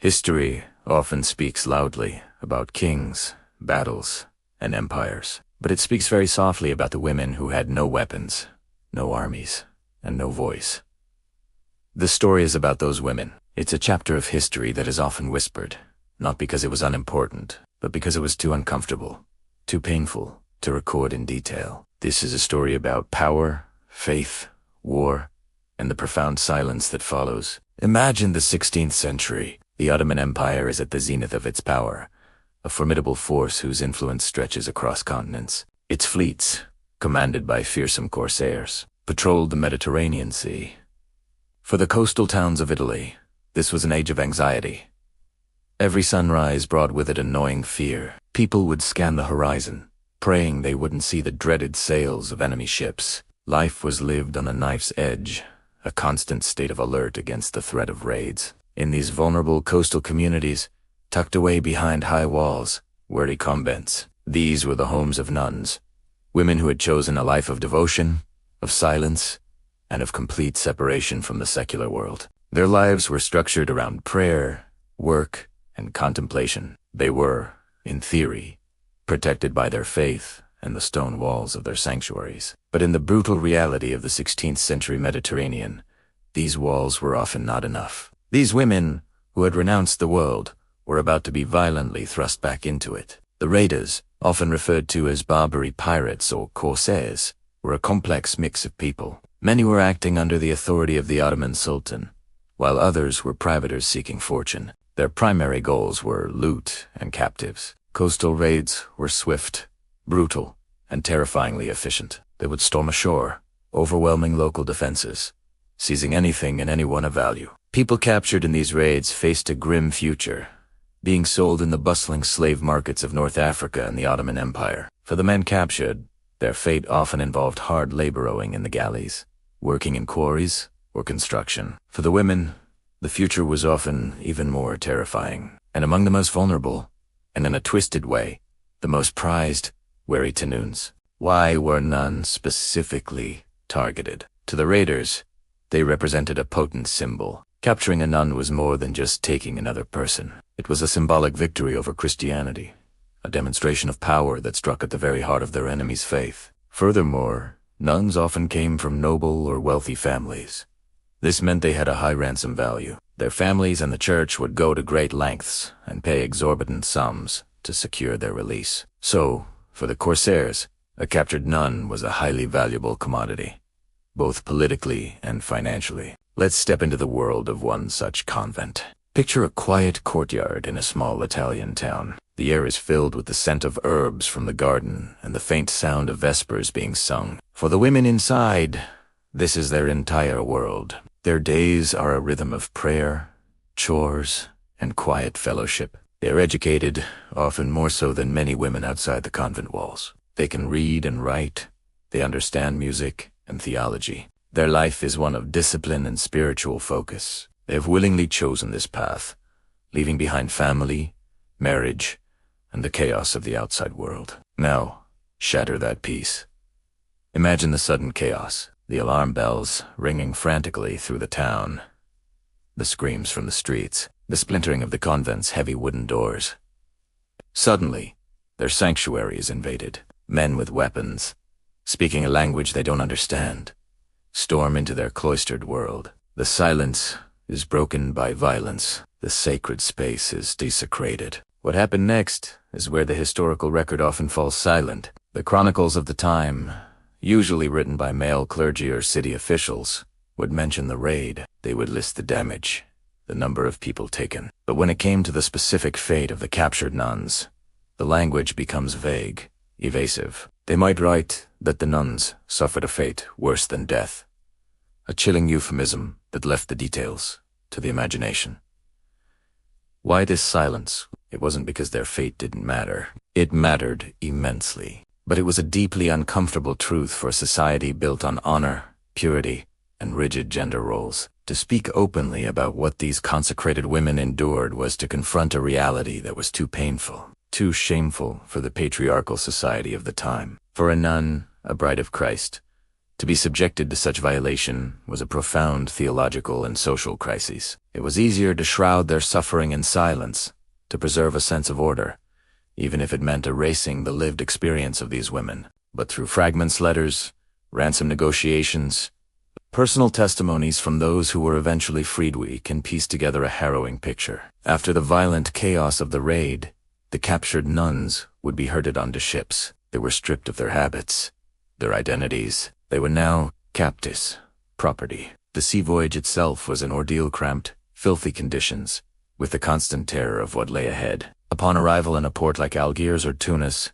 History often speaks loudly about kings, battles, and empires, but it speaks very softly about the women who had no weapons, no armies, and no voice. The story is about those women. It's a chapter of history that is often whispered, not because it was unimportant, but because it was too uncomfortable, too painful to record in detail. This is a story about power, faith, war, and the profound silence that follows. Imagine the 16th century. The Ottoman Empire is at the zenith of its power, a formidable force whose influence stretches across continents. Its fleets, commanded by fearsome corsairs, patrolled the Mediterranean Sea. For the coastal towns of Italy, this was an age of anxiety. Every sunrise brought with it a gnawing fear. People would scan the horizon, praying they wouldn't see the dreaded sails of enemy ships. Life was lived on a knife's edge, a constant state of alert against the threat of raids. In these vulnerable coastal communities, tucked away behind high walls, were the convents. These were the homes of nuns, women who had chosen a life of devotion, of silence, and of complete separation from the secular world. Their lives were structured around prayer, work, and contemplation. They were, in theory, protected by their faith and the stone walls of their sanctuaries. But in the brutal reality of the 16th century Mediterranean, these walls were often not enough. These women, who had renounced the world, were about to be violently thrust back into it. The raiders, often referred to as Barbary pirates or corsairs, were a complex mix of people. Many were acting under the authority of the Ottoman Sultan, while others were privateers seeking fortune. Their primary goals were loot and captives. Coastal raids were swift, brutal, and terrifyingly efficient. They would storm ashore, overwhelming local defenses, seizing anything and anyone of value. People captured in these raids faced a grim future, being sold in the bustling slave markets of North Africa and the Ottoman Empire. For the men captured, their fate often involved hard laboring in the galleys, working in quarries or construction. For the women, the future was often even more terrifying. And among the most vulnerable, and in a twisted way, the most prized, were the nuns. Why were nuns specifically targeted? To the raiders, they represented a potent symbol. Capturing a nun was more than just taking another person. It was a symbolic victory over Christianity, a demonstration of power that struck at the very heart of their enemy's faith. Furthermore, nuns often came from noble or wealthy families. This meant they had a high ransom value. Their families and the church would go to great lengths and pay exorbitant sums to secure their release. So, for the corsairs, a captured nun was a highly valuable commodity, both politically and financially. Let's step into the world of one such convent. Picture a quiet courtyard in a small Italian town. The air is filled with the scent of herbs from the garden and the faint sound of vespers being sung. For the women inside, this is their entire world. Their days are a rhythm of prayer, chores, and quiet fellowship. They are educated, often more so than many women outside the convent walls. They can read and write. They understand music and theology. Their life is one of discipline and spiritual focus. They have willingly chosen this path, leaving behind family, marriage, and the chaos of the outside world. Now, shatter that peace. Imagine the sudden chaos, the alarm bells ringing frantically through the town, the screams from the streets, the splintering of the convent's heavy wooden doors. Suddenly, their sanctuary is invaded. Men with weapons, speaking a language they don't understand, storm into their cloistered world. The silence is broken by violence. The sacred space is desecrated. What happened next is where the historical record often falls silent. The chronicles of the time, usually written by male clergy or city officials, would mention the raid. They would list the damage, the number of people taken. But when it came to the specific fate of the captured nuns, the language becomes vague, evasive. They might write that the nuns suffered a fate worse than death, a chilling euphemism that left the details to the imagination. Why this silence? It wasn't because their fate didn't matter. It mattered immensely. But it was a deeply uncomfortable truth for a society built on honor, purity, and rigid gender roles. To speak openly about what these consecrated women endured was to confront a reality that was too painful, too shameful for the patriarchal society of the time. For a nun, a bride of Christ, To be subjected to such violation was a profound theological and social crisis. It was easier to shroud their suffering in silence, to preserve a sense of order, even if it meant erasing the lived experience of these women. But through fragments, letters, ransom negotiations, personal testimonies from those who were eventually freed, we can piece together a harrowing picture. After the violent chaos of the raid, the captured nuns would be herded onto ships. They were stripped of their habits, their identities. They were now captives, property. The sea voyage itself was an ordeal, cramped, filthy conditions, with the constant terror of what lay ahead. Upon arrival in a port like Algiers or Tunis,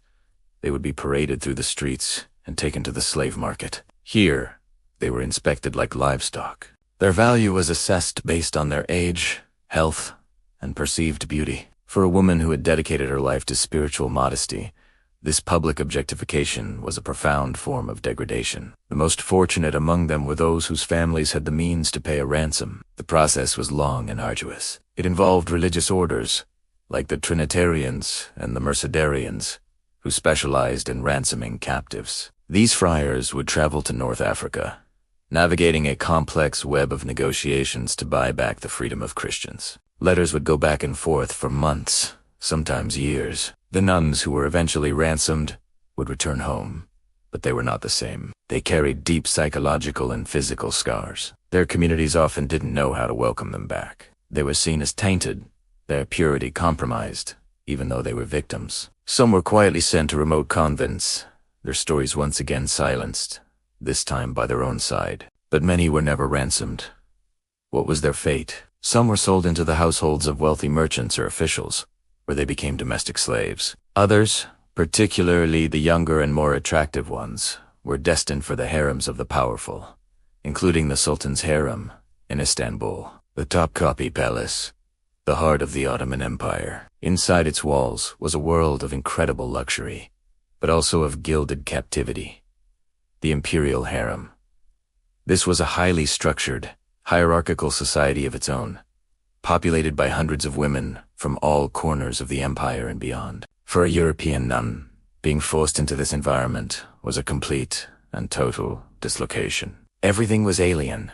they would be paraded through the streets and taken to the slave market. Here, they were inspected like livestock. Their value was assessed based on their age, health, and perceived beauty. For a woman who had dedicated her life to spiritual modesty, this public objectification was a profound form of degradation. The most fortunate among them were those whose families had the means to pay a ransom. The process was long and arduous. It involved religious orders, like the Trinitarians and the Mercedarians, who specialized in ransoming captives. These friars would travel to North Africa, navigating a complex web of negotiations to buy back the freedom of Christians. Letters would go back and forth for months, sometimes years. The nuns who were eventually ransomed would return home, but they were not the same. They carried deep psychological and physical scars. Their communities often didn't know how to welcome them back. They were seen as tainted, their purity compromised, even though they were victims. Some were quietly sent to remote convents, their stories once again silenced, this time by their own side. But many were never ransomed. What was their fate? Some were sold into the households of wealthy merchants or officials, where they became domestic slaves. Others, particularly the younger and more attractive ones, were destined for the harems of the powerful, including the Sultan's harem in Istanbul, the Topkapi Palace, the heart of the Ottoman Empire. Inside its walls was a world of incredible luxury, but also of gilded captivity. The imperial harem. This was a highly structured, hierarchical society of its own, populated by hundreds of women from all corners of the empire and beyond. For a European nun, being forced into this environment was a complete and total dislocation. Everything was alien.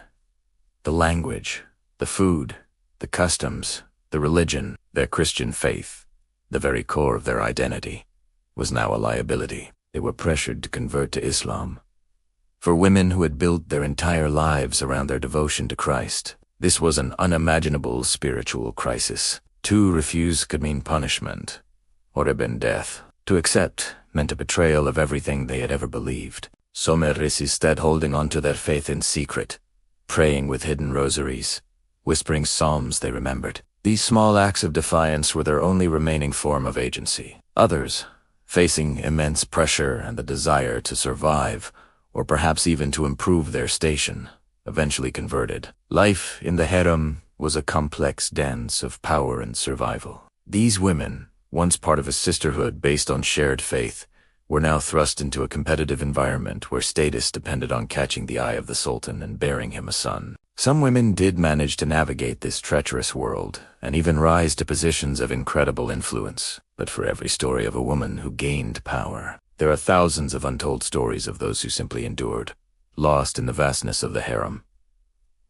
The language, the food, the customs, the religion, their Christian faith, the very core of their identity, was now a liability. They were pressured to convert to Islam. For women who had built their entire lives around their devotion to Christ, this was an unimaginable spiritual crisis. To refuse could mean punishment, or even death. To accept meant a betrayal of everything they had ever believed. Some resisted, holding on to their faith in secret, praying with hidden rosaries, whispering psalms they remembered. These small acts of defiance were their only remaining form of agency. Others, facing immense pressure and the desire to survive, or perhaps even to improve their station, eventually converted. Life in the harem was a complex dance of power and survival. These women, once part of a sisterhood based on shared faith, were now thrust into a competitive environment where status depended on catching the eye of the Sultan and bearing him a son. Some women did manage to navigate this treacherous world and even rise to positions of incredible influence. But for every story of a woman who gained power, there are thousands of untold stories of those who simply endured, lost in the vastness of the harem,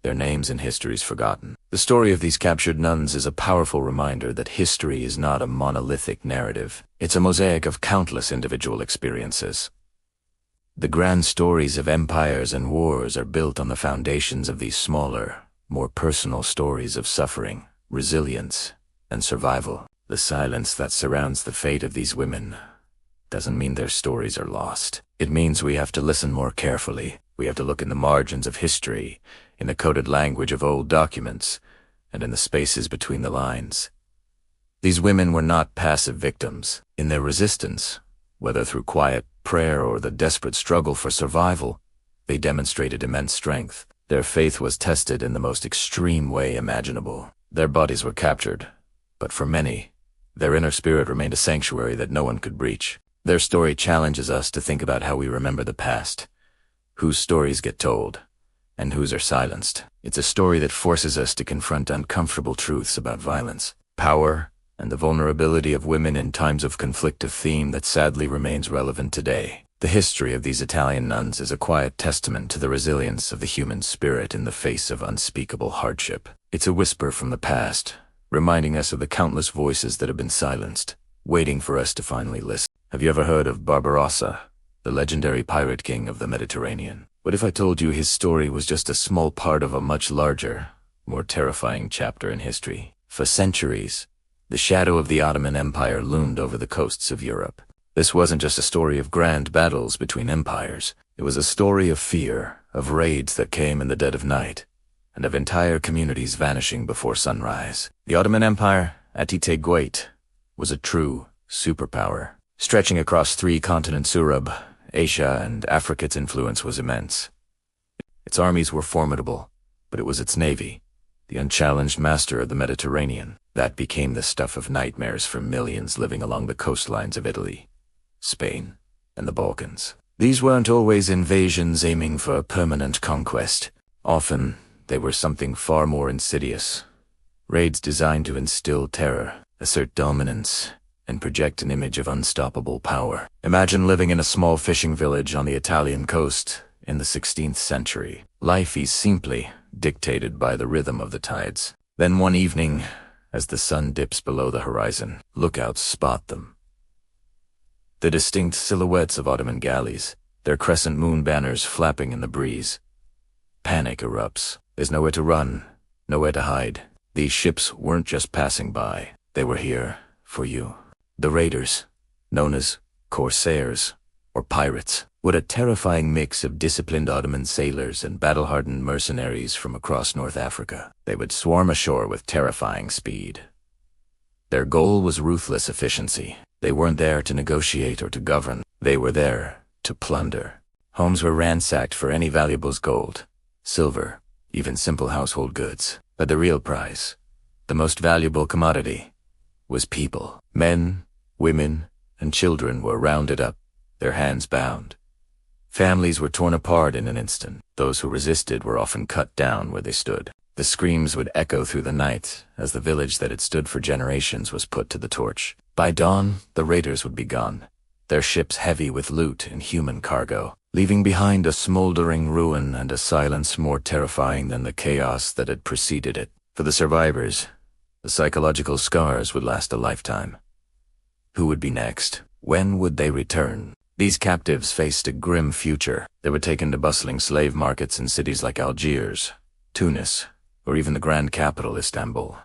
their names and histories forgotten. The story of these captured nuns is a powerful reminder that history is not a monolithic narrative. It's a mosaic of countless individual experiences. The grand stories of empires and wars are built on the foundations of these smaller, more personal stories of suffering, resilience, and survival. The silence that surrounds the fate of these women doesn't mean their stories are lost. It means we have to listen more carefully. We have to look in the margins of history, in the coded language of old documents, and in the spaces between the lines. These women were not passive victims. In their resistance, whether through quiet prayer or the desperate struggle for survival, they demonstrated immense strength. Their faith was tested in the most extreme way imaginable. Their bodies were captured, but for many, their inner spirit remained a sanctuary that no one could breach. Their story challenges us to think about how we remember the past, whose stories get told, and whose are silenced. It's a story that forces us to confront uncomfortable truths about violence, power, and the vulnerability of women in times of conflict, a theme that sadly remains relevant today. The history of these Italian nuns is a quiet testament to the resilience of the human spirit in the face of unspeakable hardship. It's a whisper from the past, reminding us of the countless voices that have been silenced, waiting for us to finally listen. Have you ever heard of Barbarossa, the legendary pirate king of the Mediterranean? What if I told you his story was just a small part of a much larger, more terrifying chapter in history? For centuries, the shadow of the Ottoman Empire loomed over the coasts of Europe. This wasn't just a story of grand battles between empires. It was a story of fear, of raids that came in the dead of night, and of entire communities vanishing before sunrise. The Ottoman Empire, at its great, was a true superpower. Stretching across 3 continents, Europe, Asia, and Africa, its influence was immense. Its armies were formidable, but it was its navy, the unchallenged master of the Mediterranean, that became the stuff of nightmares for millions living along the coastlines of Italy, Spain, and the Balkans. These weren't always invasions aiming for a permanent conquest. Often, they were something far more insidious. Raids designed to instill terror, assert dominance, and project an image of unstoppable power. Imagine living in a small fishing village on the Italian coast in the 16th century. Life is simply dictated by the rhythm of the tides. Then one evening, as the sun dips below the horizon, lookouts spot them. The distinct silhouettes of Ottoman galleys, their crescent moon banners flapping in the breeze. Panic erupts. There's nowhere to run, nowhere to hide. These ships weren't just passing by. They were here for you. The raiders, known as corsairs or pirates, were a terrifying mix of disciplined Ottoman sailors and battle-hardened mercenaries from across North Africa. They would swarm ashore with terrifying speed. Their goal was ruthless efficiency. They weren't there to negotiate or to govern. They were there to plunder. Homes were ransacked for any valuables: gold, silver, even simple household goods. But the real prize, the most valuable commodity, was people. Men, women, and children were rounded up, their hands bound. Families were torn apart in an instant. Those who resisted were often cut down where they stood. The screams would echo through the night as the village that had stood for generations was put to the torch. By dawn, the raiders would be gone, their ships heavy with loot and human cargo, leaving behind a smoldering ruin and a silence more terrifying than the chaos that had preceded it. For the survivors, the psychological scars would last a lifetime. Who would be next? When would they return? These captives faced a grim future. They were taken to bustling slave markets in cities like Algiers, Tunis, or even the grand capital, Istanbul.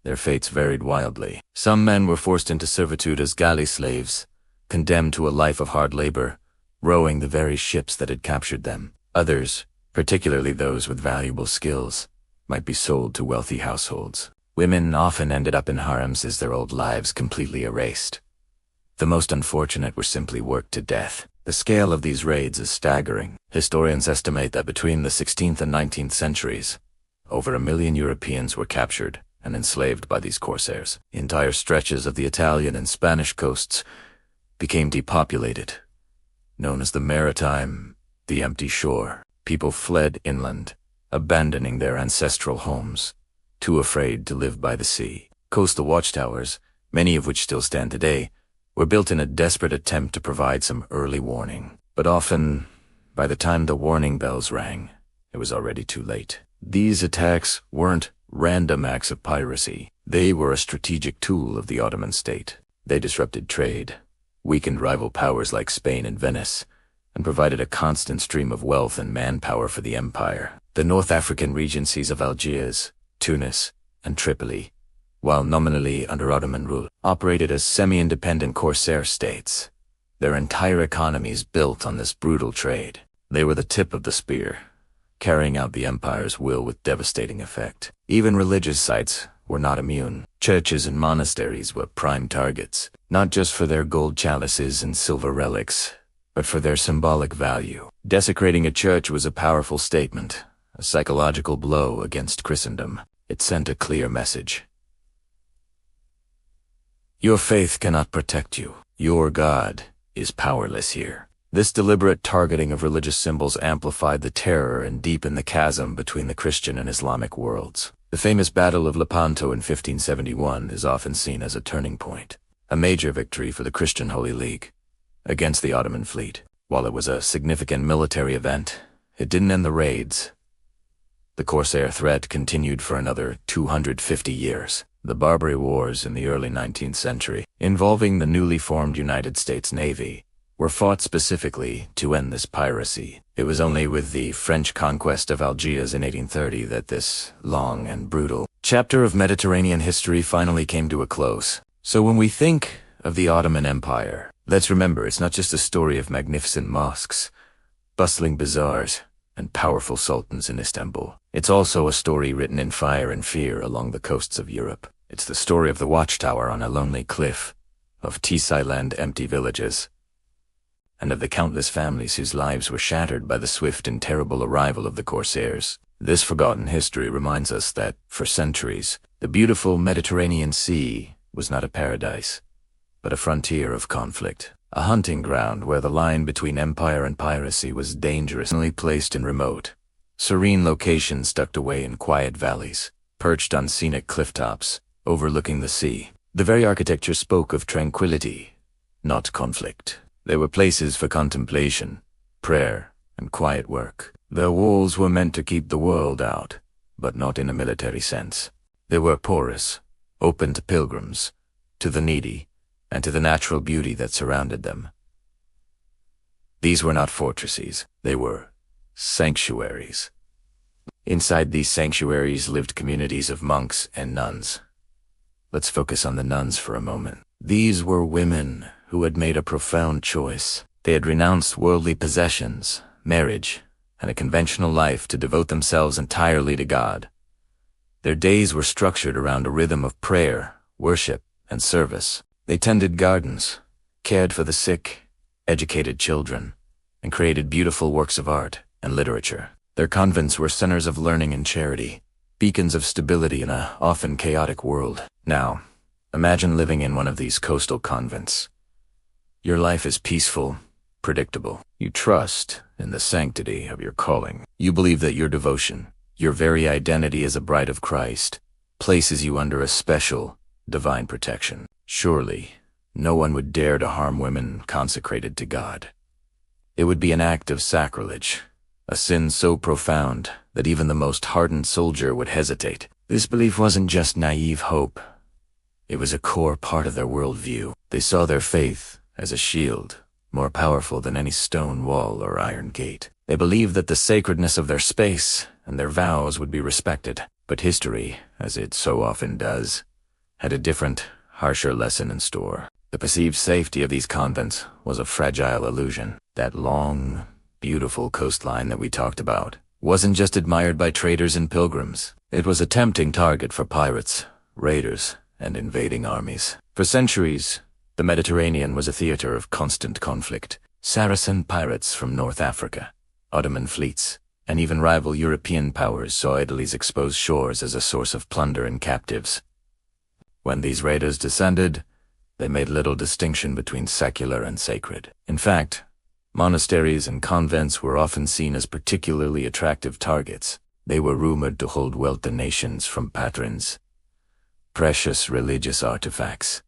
Their fates varied wildly. Some men were forced into servitude as galley slaves, condemned to a life of hard labor, rowing the very ships that had captured them. Others, particularly those with valuable skills, might be sold to wealthy households. Women often ended up in harems as their old lives completely erased. The most unfortunate were simply worked to death. The scale of these raids is staggering. Historians estimate that between the 16th and 19th centuries, over 1 million Europeans were captured and enslaved by these corsairs. Entire stretches of the Italian and Spanish coasts became depopulated, known as the Maritime, the empty shore. People fled inland, abandoning their ancestral homes, too afraid to live by the sea. Coastal watchtowers, many of which still stand today, were built in a desperate attempt to provide some early warning. But often, by the time the warning bells rang, it was already too late. These attacks weren't random acts of piracy. They were a strategic tool of the Ottoman state. They disrupted trade, weakened rival powers like Spain and Venice, and provided a constant stream of wealth and manpower for the empire. The North African regencies of Algiers, Tunis, and Tripoli, while nominally under Ottoman rule, operated as semi-independent corsair states. Their entire economies built on this brutal trade. They were the tip of the spear, carrying out the empire's will with devastating effect. Even religious sites were not immune. Churches and monasteries were prime targets, not just for their gold chalices and silver relics, but for their symbolic value. Desecrating a church was a powerful statement, a psychological blow against Christendom. It sent a clear message. Your faith cannot protect you. Your God is powerless here. This deliberate targeting of religious symbols amplified the terror and deepened the chasm between the Christian and Islamic worlds. The famous Battle of Lepanto in 1571 is often seen as a turning point, a major victory for the Christian Holy League, against the Ottoman fleet. While it was a significant military event, it didn't end the raids. The Corsair threat continued for another 250 years. The Barbary Wars in the early 19th century, involving the newly formed United States Navy, were fought specifically to end this piracy. It was only with the French conquest of Algiers in 1830 that this long and brutal chapter of Mediterranean history finally came to a close. So when we think of the Ottoman Empire, let's remember it's not just a story of magnificent mosques, bustling bazaars, and powerful sultans in Istanbul. It's also a story written in fire and fear along the coasts of Europe. It's the story of the watchtower on a lonely cliff, of Tisailand empty villages, and of the countless families whose lives were shattered by the swift and terrible arrival of the Corsairs. This forgotten history reminds us that, for centuries, the beautiful Mediterranean Sea was not a paradise, but a frontier of conflict, a hunting ground where the line between empire and piracy was dangerously placed in remote, serene locations tucked away in quiet valleys, perched on scenic clifftops, overlooking the sea. The very architecture spoke of tranquility, not conflict. They were places for contemplation, prayer, and quiet work. Their walls were meant to keep the world out, but not in a military sense. They were porous, open to pilgrims, to the needy, and to the natural beauty that surrounded them. These were not fortresses, they were sanctuaries. Inside these sanctuaries lived communities of monks and nuns. Let's focus on the nuns for a moment. These were women who had made a profound choice. They had renounced worldly possessions, marriage, and a conventional life to devote themselves entirely to God. Their days were structured around a rhythm of prayer, worship, and service. They tended gardens, cared for the sick, educated children, and created beautiful works of art and literature. Their convents were centers of learning and charity, beacons of stability in a often chaotic world. Now, imagine living in one of these coastal convents. Your life is peaceful, predictable. You trust in the sanctity of your calling. You believe that your devotion, your very identity as a bride of Christ, places you under a special, divine protection. Surely, no one would dare to harm women consecrated to God. It would be an act of sacrilege, a sin so profound that even the most hardened soldier would hesitate. This belief wasn't just naive hope. It was a core part of their worldview. They saw their faith as a shield, more powerful than any stone wall or iron gate. They believed that the sacredness of their space and their vows would be respected. But history, as it so often does, had a different, harsher lesson in store. The perceived safety of these convents was a fragile illusion. That long, beautiful coastline that we talked about wasn't just admired by traders and pilgrims. It was a tempting target for pirates, raiders, and invading armies. For centuries, the Mediterranean was a theater of constant conflict. Saracen pirates from North Africa, Ottoman fleets, and even rival European powers saw Italy's exposed shores as a source of plunder and captives. When these raiders descended, they made little distinction between secular and sacred. In fact, monasteries and convents were often seen as particularly attractive targets. They were rumored to hold wealthy nations from patrons, precious religious artifacts,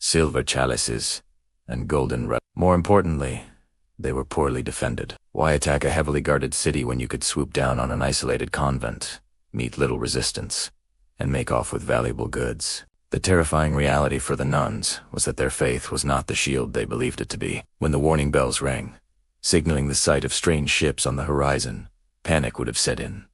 silver chalices, and golden relics. More importantly, they were poorly defended. Why attack a heavily guarded city when you could swoop down on an isolated convent, meet little resistance, and make off with valuable goods? The terrifying reality for the nuns was that their faith was not the shield they believed it to be. When the warning bells rang, signaling the sight of strange ships on the horizon, panic would have set in.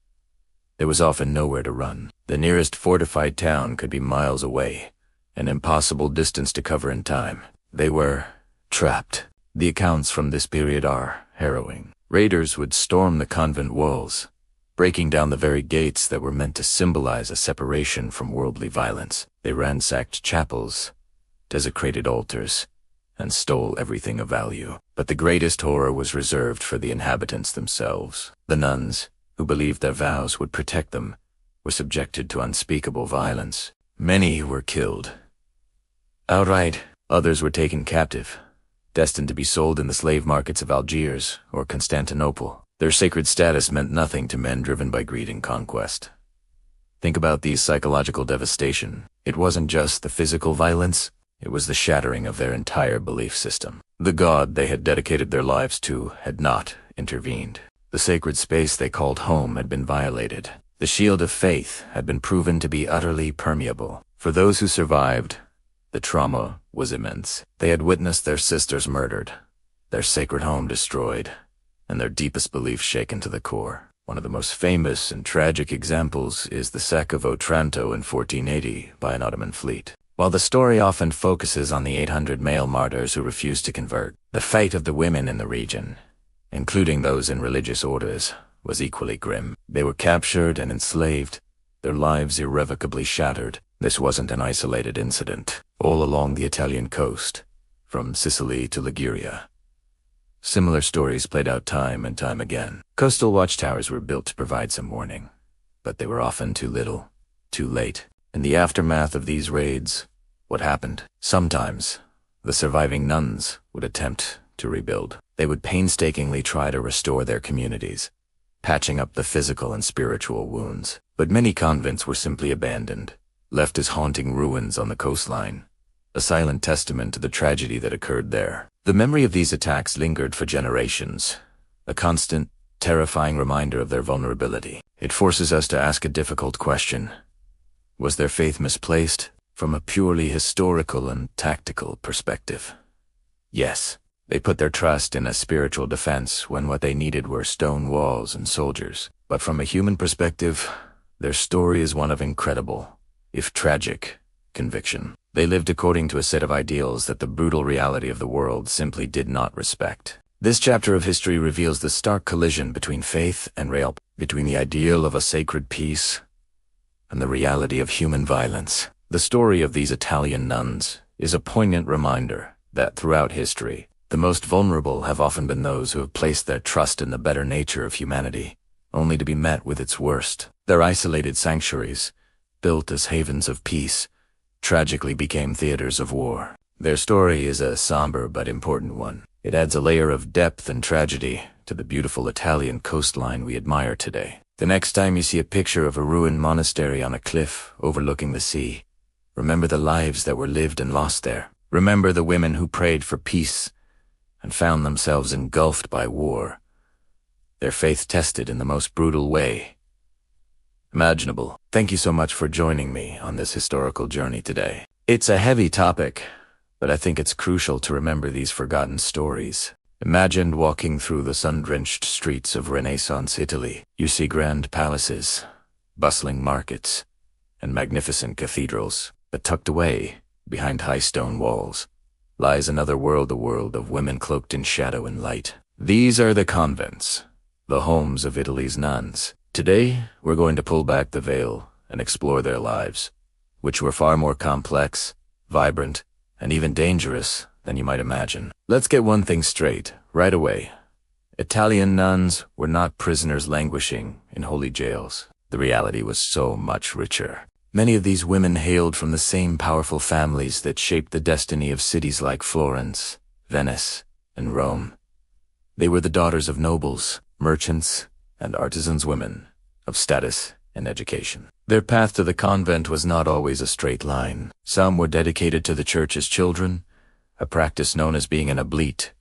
There was often nowhere to run. The nearest fortified town could be miles away, an impossible distance to cover in time. They were trapped. The accounts from this period are harrowing. Raiders would storm the convent walls, breaking down the very gates that were meant to symbolize a separation from worldly violence. They ransacked chapels, desecrated altars, and stole everything of value. But the greatest horror was reserved for the inhabitants themselves. The nuns, who believed their vows would protect them, were subjected to unspeakable violence. Many were killed outright. Others were taken captive, destined to be sold in the slave markets of Algiers or Constantinople. Their sacred status meant nothing to men driven by greed and conquest. Think about the psychological devastation. It wasn't just the physical violence. It was the shattering of their entire belief system. The God they had dedicated their lives to had not intervened. The sacred space they called home had been violated. The shield of faith had been proven to be utterly permeable. For those who survived, the trauma was immense. They had witnessed their sisters murdered, their sacred home destroyed, and their deepest beliefs shaken to the core. One of the most famous and tragic examples is the sack of Otranto in 1480 by an Ottoman fleet. While the story often focuses on the 800 male martyrs who refused to convert, the fate of the women in the region, including those in religious orders, was equally grim. They were captured and enslaved, their lives irrevocably shattered. This wasn't an isolated incident. All along the Italian coast, from Sicily to Liguria, similar stories played out time and time again. Coastal watchtowers were built to provide some warning, but they were often too little, too late. In the aftermath of these raids, what happened? Sometimes, the surviving nuns would attempt to rebuild. They would painstakingly try to restore their communities, patching up the physical and spiritual wounds. But many convents were simply abandoned, left as haunting ruins on the coastline, a silent testament to the tragedy that occurred there. The memory of these attacks lingered for generations, a constant, terrifying reminder of their vulnerability. It forces us to ask a difficult question. Was their faith misplaced? From a purely historical and tactical perspective, yes. They put their trust in a spiritual defense when what they needed were stone walls and soldiers. But from a human perspective, their story is one of incredible, if tragic, conviction. They lived according to a set of ideals that the brutal reality of the world simply did not respect. This chapter of history reveals the stark collision between faith and reality, between the ideal of a sacred peace and the reality of human violence. The story of these Italian nuns is a poignant reminder that throughout history, the most vulnerable have often been those who have placed their trust in the better nature of humanity, only to be met with its worst. Their isolated sanctuaries, built as havens of peace, tragically became theaters of war. Their story is a somber but important one. It adds a layer of depth and tragedy to the beautiful Italian coastline we admire today. The next time you see a picture of a ruined monastery on a cliff overlooking the sea, remember the lives that were lived and lost there. Remember the women who prayed for peace and found themselves engulfed by war, their faith tested in the most brutal way imaginable. Thank you so much for joining me on this historical journey today. It's a heavy topic, but I think it's crucial to remember these forgotten stories. Imagine walking through the sun-drenched streets of Renaissance Italy. You see grand palaces, bustling markets, and magnificent cathedrals, but tucked away, behind high stone walls, lies another world, a world of women cloaked in shadow and light. These are the convents, the homes of Italy's nuns. Today, we're going to pull back the veil and explore their lives, which were far more complex, vibrant, and even dangerous than you might imagine. Let's get one thing straight, right away. Italian nuns were not prisoners languishing in holy jails. The reality was so much richer. Many of these women hailed from the same powerful families that shaped the destiny of cities like Florence, Venice, and Rome. They were the daughters of nobles, merchants, and artisans, women of status and education. Their path to the convent was not always a straight line. Some were dedicated to the church as children, a practice known as being an oblate.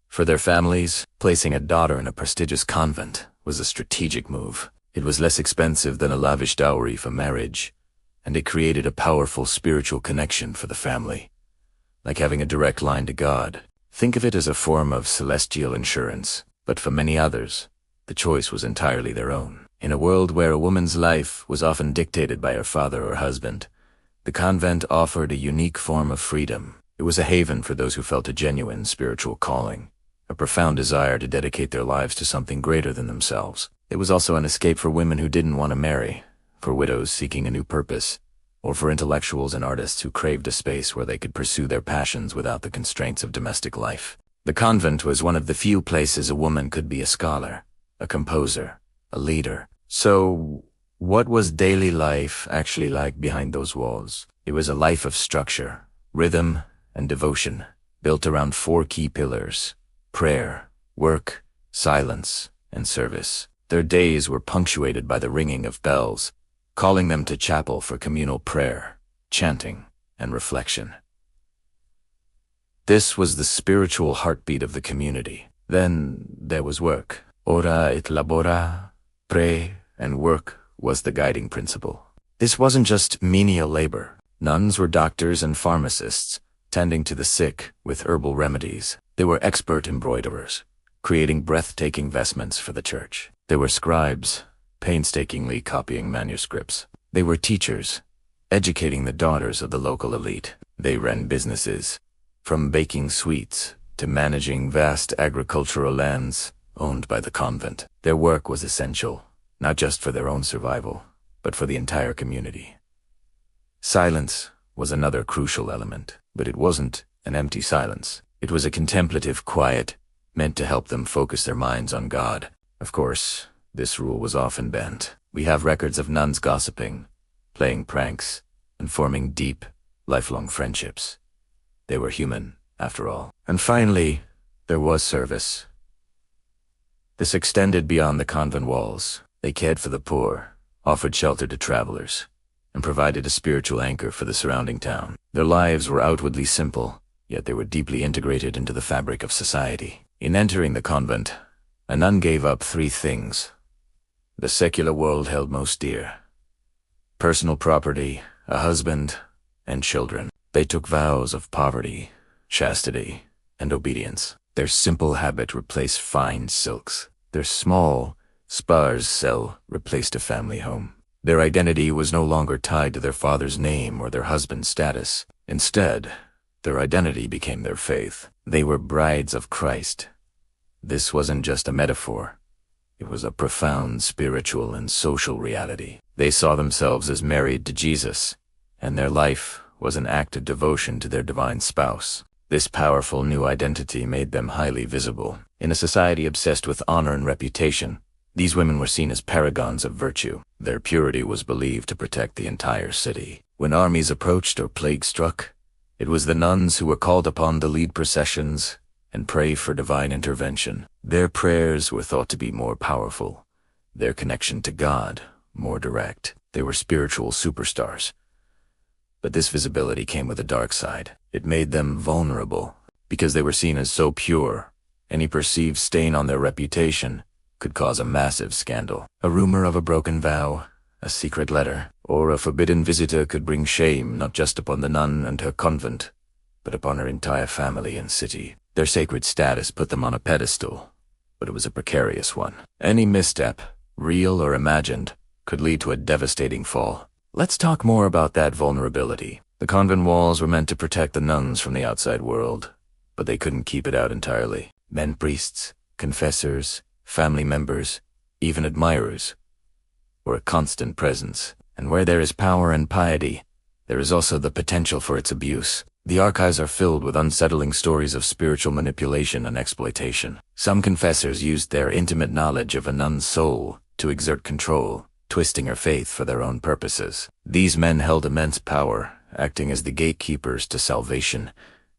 For their families, placing a daughter in a prestigious convent was a strategic move. It was less expensive than a lavish dowry for marriage, and it created a powerful spiritual connection for the family, like having a direct line to God. Think of it as a form of celestial insurance, but for many others, the choice was entirely their own. In a world where a woman's life was often dictated by her father or husband, the convent offered a unique form of freedom. It was a haven for those who felt a genuine spiritual calling, a profound desire to dedicate their lives to something greater than themselves. It was also an escape for women who didn't want to marry, for widows seeking a new purpose, or for intellectuals and artists who craved a space where they could pursue their passions without the constraints of domestic life. The convent was one of the few places a woman could be a scholar, a composer, a leader. So, what was daily life actually like behind those walls? It was a life of structure, rhythm, and devotion, built around 4 key pillars: prayer, work, silence, and service. Their days were punctuated by the ringing of bells, calling them to chapel for communal prayer, chanting, and reflection. This was the spiritual heartbeat of the community. Then there was work. Ora et labora, pray and work was the guiding principle. This wasn't just menial labor. Nuns were doctors and pharmacists, tending to the sick with herbal remedies. They were expert embroiderers, creating breathtaking vestments for the church. They were scribes, painstakingly copying manuscripts. They were teachers, educating the daughters of the local elite. They ran businesses, from baking sweets to managing vast agricultural lands owned by the convent. Their work was essential, not just for their own survival, but for the entire community. Silence was another crucial element, but it wasn't an empty silence. It was a contemplative quiet meant to help them focus their minds on God. Of course, this rule was often bent. We have records of nuns gossiping, playing pranks, and forming deep, lifelong friendships. They were human, after all. And finally, there was service. This extended beyond the convent walls. They cared for the poor, offered shelter to travelers, and provided a spiritual anchor for the surrounding town. Their lives were outwardly simple, yet they were deeply integrated into the fabric of society. In entering the convent, a nun gave up 3 things the secular world held most dear: personal property, a husband, and children. They took vows of poverty, chastity, and obedience. Their simple habit replaced fine silks. Their small, sparse cell replaced a family home. Their identity was no longer tied to their father's name or their husband's status. Instead, their identity became their faith. They were brides of Christ. This wasn't just a metaphor. It was a profound spiritual and social reality. They saw themselves as married to Jesus, and their life was an act of devotion to their divine spouse. This powerful new identity made them highly visible. In a society obsessed with honor and reputation, these women were seen as paragons of virtue. Their purity was believed to protect the entire city. When armies approached or plague struck, it was the nuns who were called upon to lead processions and pray for divine intervention. Their prayers were thought to be more powerful, their connection to God more direct. They were spiritual superstars. But this visibility came with a dark side. It made them vulnerable. Because they were seen as so pure, any perceived stain on their reputation could cause a massive scandal. A rumor of a broken vow, a secret letter, or a forbidden visitor could bring shame not just upon the nun and her convent, but upon her entire family and city. Their sacred status put them on a pedestal, but it was a precarious one. Any misstep, real or imagined, could lead to a devastating fall. Let's talk more about that vulnerability. The convent walls were meant to protect the nuns from the outside world, but they couldn't keep it out entirely. Men priests, confessors, family members, even admirers, were a constant presence. And where there is power and piety, there is also the potential for its abuse. The archives are filled with unsettling stories of spiritual manipulation and exploitation. Some confessors used their intimate knowledge of a nun's soul to exert control, twisting her faith for their own purposes. These men held immense power, acting as the gatekeepers to salvation,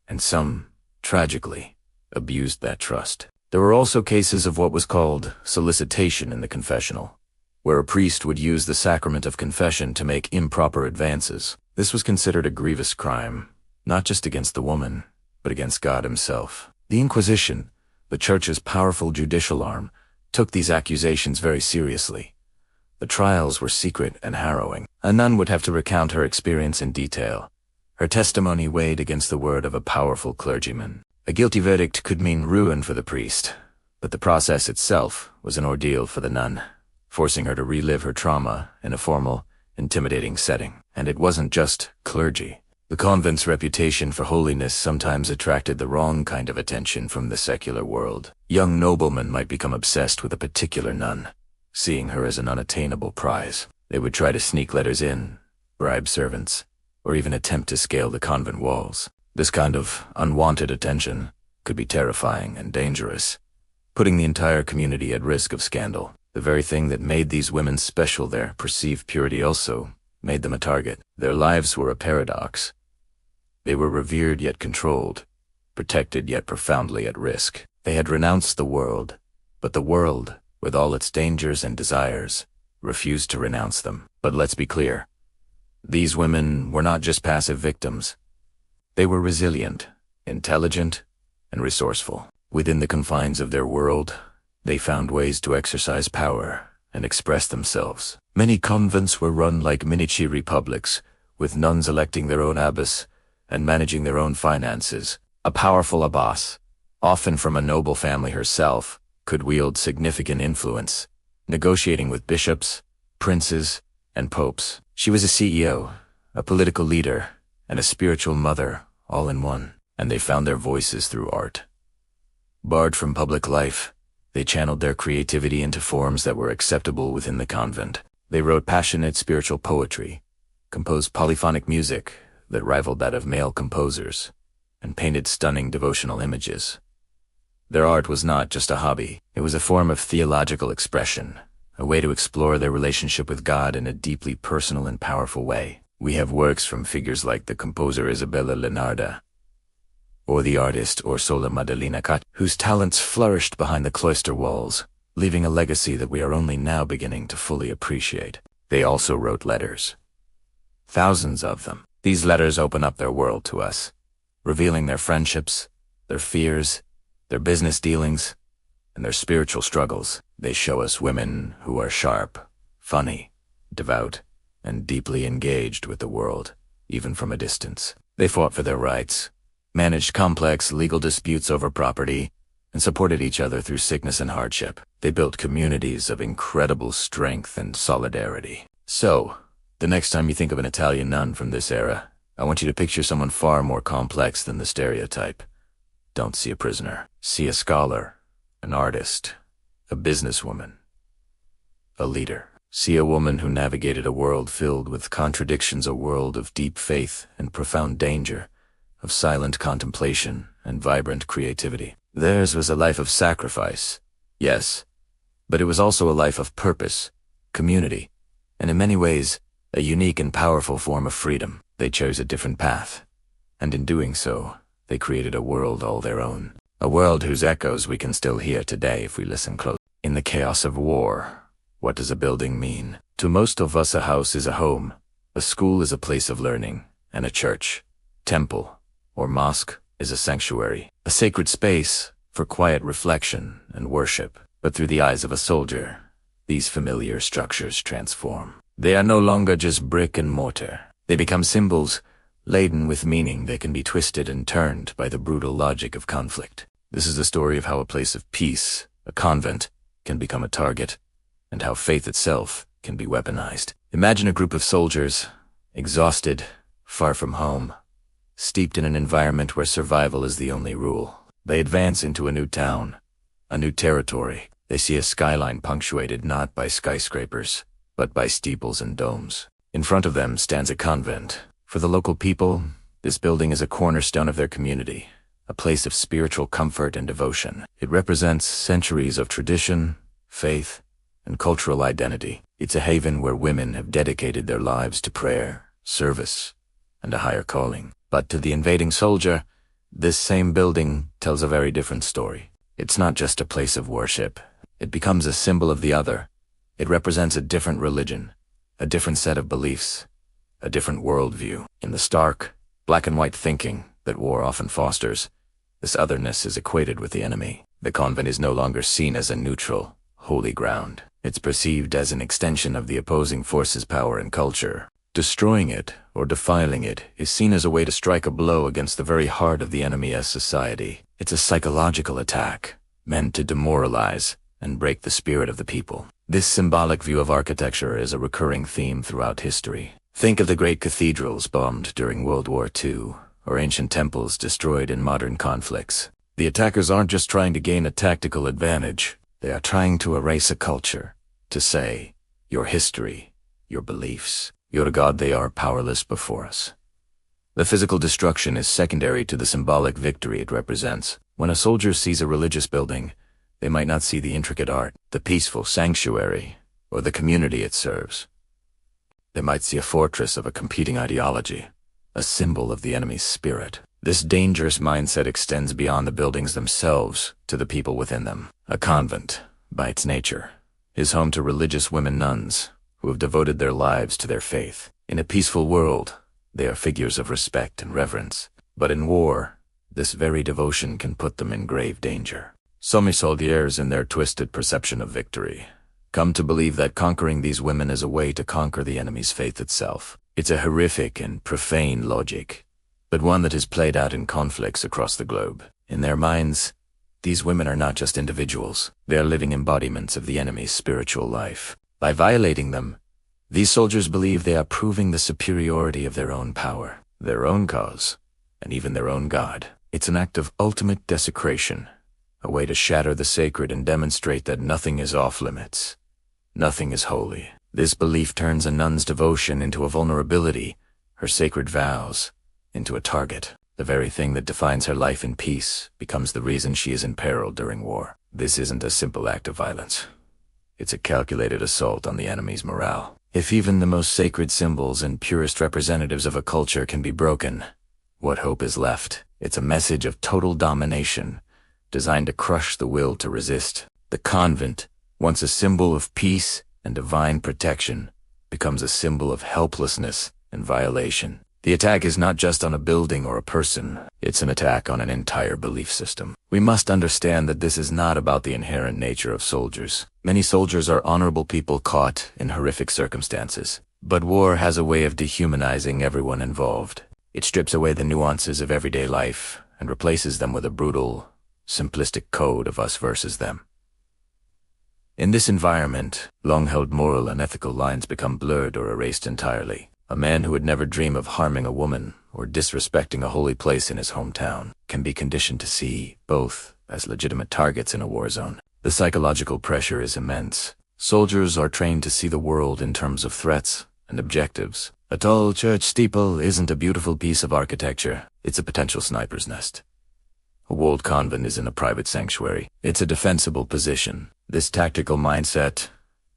and some, tragically, abused that trust. There were also cases of what was called solicitation in the confessional, where a priest would use the sacrament of confession to make improper advances. This was considered a grievous crime, not just against the woman, but against God himself. The Inquisition, the Church's powerful judicial arm, took these accusations very seriously. The trials were secret and harrowing. A nun would have to recount her experience in detail. Her testimony weighed against the word of a powerful clergyman. A guilty verdict could mean ruin for the priest, but the process itself was an ordeal for the nun, forcing her to relive her trauma in a formal, intimidating setting. And it wasn't just clergy. The convent's reputation for holiness sometimes attracted the wrong kind of attention from the secular world. Young noblemen might become obsessed with a particular nun, seeing her as an unattainable prize. They would try to sneak letters in, bribe servants, or even attempt to scale the convent walls. This kind of unwanted attention could be terrifying and dangerous, putting the entire community at risk of scandal. The very thing that made these women special, their perceived purity, also made them a target. Their lives were a paradox. They were revered yet controlled, protected yet profoundly at risk. They had renounced the world, but the world, with all its dangers and desires, refused to renounce them. But let's be clear. These women were not just passive victims. They were resilient, intelligent, and resourceful. Within the confines of their world, they found ways to exercise power and express themselves. Many convents were run like miniature republics, with nuns electing their own abbess and managing their own finances. A powerful abbess, often from a noble family herself, could wield significant influence, negotiating with bishops, princes, and popes. She was a CEO, a political leader, and a spiritual mother, all in one. And they found their voices through art. Barred from public life, they channeled their creativity into forms that were acceptable within the convent. They wrote passionate spiritual poetry, composed polyphonic music that rivaled that of male composers, and painted stunning devotional images. Their art was not just a hobby, it was a form of theological expression, a way to explore their relationship with God in a deeply personal and powerful way. We have works from figures like the composer Isabella Leonarda, or the artist Orsola Maddalena Cat, whose talents flourished behind the cloister walls, leaving a legacy that we are only now beginning to fully appreciate. They also wrote letters. Thousands of them. These letters open up their world to us, revealing their friendships, their fears, their business dealings, and their spiritual struggles. They show us women who are sharp, funny, devout, and deeply engaged with the world, even from a distance. They fought for their rights, managed complex legal disputes over property, and supported each other through sickness and hardship. They built communities of incredible strength and solidarity. So, the next time you think of an Italian nun from this era, I want you to picture someone far more complex than the stereotype. Don't see a prisoner. See a scholar, an artist, a businesswoman, a leader. See a woman who navigated a world filled with contradictions, a world of deep faith and profound danger, of silent contemplation and vibrant creativity. Theirs was a life of sacrifice, yes, but it was also a life of purpose, community, and in many ways, a unique and powerful form of freedom. They chose a different path, and in doing so, they created a world all their own. A world whose echoes we can still hear today if we listen close. In the chaos of war, what does a building mean? To most of us, a house is a home, a school is a place of learning, and a church, temple, or mosque is a sanctuary, a sacred space for quiet reflection and worship. But through the eyes of a soldier, these familiar structures transform. They are no longer just brick and mortar. They become symbols laden with meaning that can be twisted and turned by the brutal logic of conflict. This is the story of how a place of peace, a convent, can become a target, and how faith itself can be weaponized. Imagine a group of soldiers, exhausted, far from home, steeped in an environment where survival is the only rule. They advance into a new town, a new territory. They see a skyline punctuated not by skyscrapers, but by steeples and domes. In front of them stands a convent. For the local people, this building is a cornerstone of their community, a place of spiritual comfort and devotion. It represents centuries of tradition, faith, and cultural identity. It's a haven where women have dedicated their lives to prayer, service, and a higher calling. But to the invading soldier, this same building tells a very different story. It's not just a place of worship. It becomes a symbol of the other. It represents a different religion, a different set of beliefs, a different worldview. In the stark, black and white thinking that war often fosters, this otherness is equated with the enemy. The convent is no longer seen as a neutral, holy ground. It's perceived as an extension of the opposing force's power and culture. Destroying it or defiling it is seen as a way to strike a blow against the very heart of the enemy as society. It's a psychological attack, meant to demoralize and break the spirit of the people. This symbolic view of architecture is a recurring theme throughout history. Think of the great cathedrals bombed during World War II, or ancient temples destroyed in modern conflicts. The attackers aren't just trying to gain a tactical advantage. They are trying to erase a culture, to say, your history, your beliefs, your God, they are powerless before us. The physical destruction is secondary to the symbolic victory it represents. When a soldier sees a religious building, they might not see the intricate art, the peaceful sanctuary, or the community it serves. They might see a fortress of a competing ideology, a symbol of the enemy's spirit. This dangerous mindset extends beyond the buildings themselves to the people within them. A convent, by its nature, is home to religious women nuns who have devoted their lives to their faith. In a peaceful world, they are figures of respect and reverence. But in war, this very devotion can put them in grave danger. Some soldiers, in their twisted perception of victory, come to believe that conquering these women is a way to conquer the enemy's faith itself. It's a horrific and profane logic, but one that is played out in conflicts across the globe. In their minds, these women are not just individuals, they are living embodiments of the enemy's spiritual life. By violating them, these soldiers believe they are proving the superiority of their own power, their own cause, and even their own God. It's an act of ultimate desecration, a way to shatter the sacred and demonstrate that nothing is off limits. Nothing is holy. This belief turns a nun's devotion into a vulnerability, her sacred vows into a target. The very thing that defines her life in peace becomes the reason she is in peril during war. This isn't a simple act of violence. It's a calculated assault on the enemy's morale. If even the most sacred symbols and purest representatives of a culture can be broken, what hope is left? It's a message of total domination, designed to crush the will to resist. The convent, once a symbol of peace and divine protection, becomes a symbol of helplessness and violation. The attack is not just on a building or a person, it's an attack on an entire belief system. We must understand that this is not about the inherent nature of soldiers. Many soldiers are honorable people caught in horrific circumstances. But war has a way of dehumanizing everyone involved. It strips away the nuances of everyday life and replaces them with a brutal, simplistic code of us versus them. In this environment, long-held moral and ethical lines become blurred or erased entirely. A man who would never dream of harming a woman or disrespecting a holy place in his hometown can be conditioned to see both as legitimate targets in a war zone. The psychological pressure is immense. Soldiers are trained to see the world in terms of threats and objectives. A tall church steeple isn't a beautiful piece of architecture, it's a potential sniper's nest. A walled convent isn't a private sanctuary, it's a defensible position. This tactical mindset,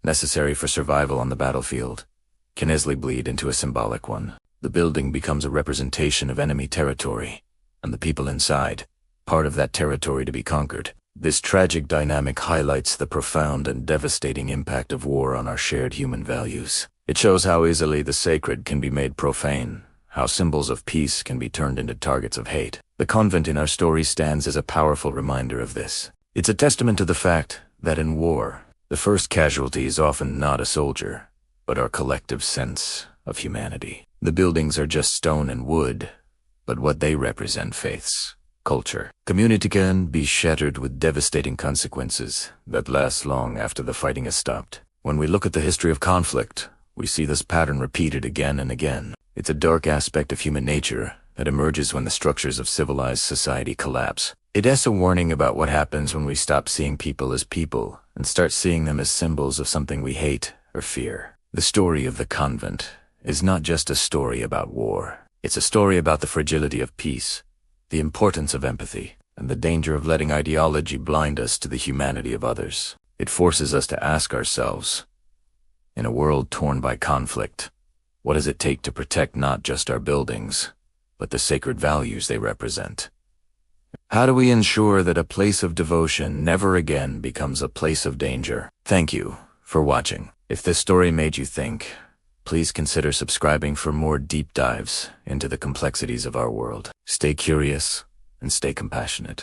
necessary for survival on the battlefield, can easily bleed into a symbolic one. The building becomes a representation of enemy territory, and the people inside, part of that territory to be conquered. This tragic dynamic highlights the profound and devastating impact of war on our shared human values. It shows how easily the sacred can be made profane, how symbols of peace can be turned into targets of hate. The convent in our story stands as a powerful reminder of this. It's a testament to the fact that in war, the first casualty is often not a soldier, but our collective sense of humanity. The buildings are just stone and wood, but what they represent faiths, culture. Community can be shattered with devastating consequences that last long after the fighting has stopped. When we look at the history of conflict, we see this pattern repeated again and again. It's a dark aspect of human nature that emerges when the structures of civilized society collapse. It is a warning about what happens when we stop seeing people as people and start seeing them as symbols of something we hate or fear. The story of the convent is not just a story about war. It's a story about the fragility of peace, the importance of empathy, and the danger of letting ideology blind us to the humanity of others. It forces us to ask ourselves, in a world torn by conflict, what does it take to protect not just our buildings, but the sacred values they represent? How do we ensure that a place of devotion never again becomes a place of danger? Thank you for watching. If this story made you think, please consider subscribing for more deep dives into the complexities of our world. Stay curious and stay compassionate.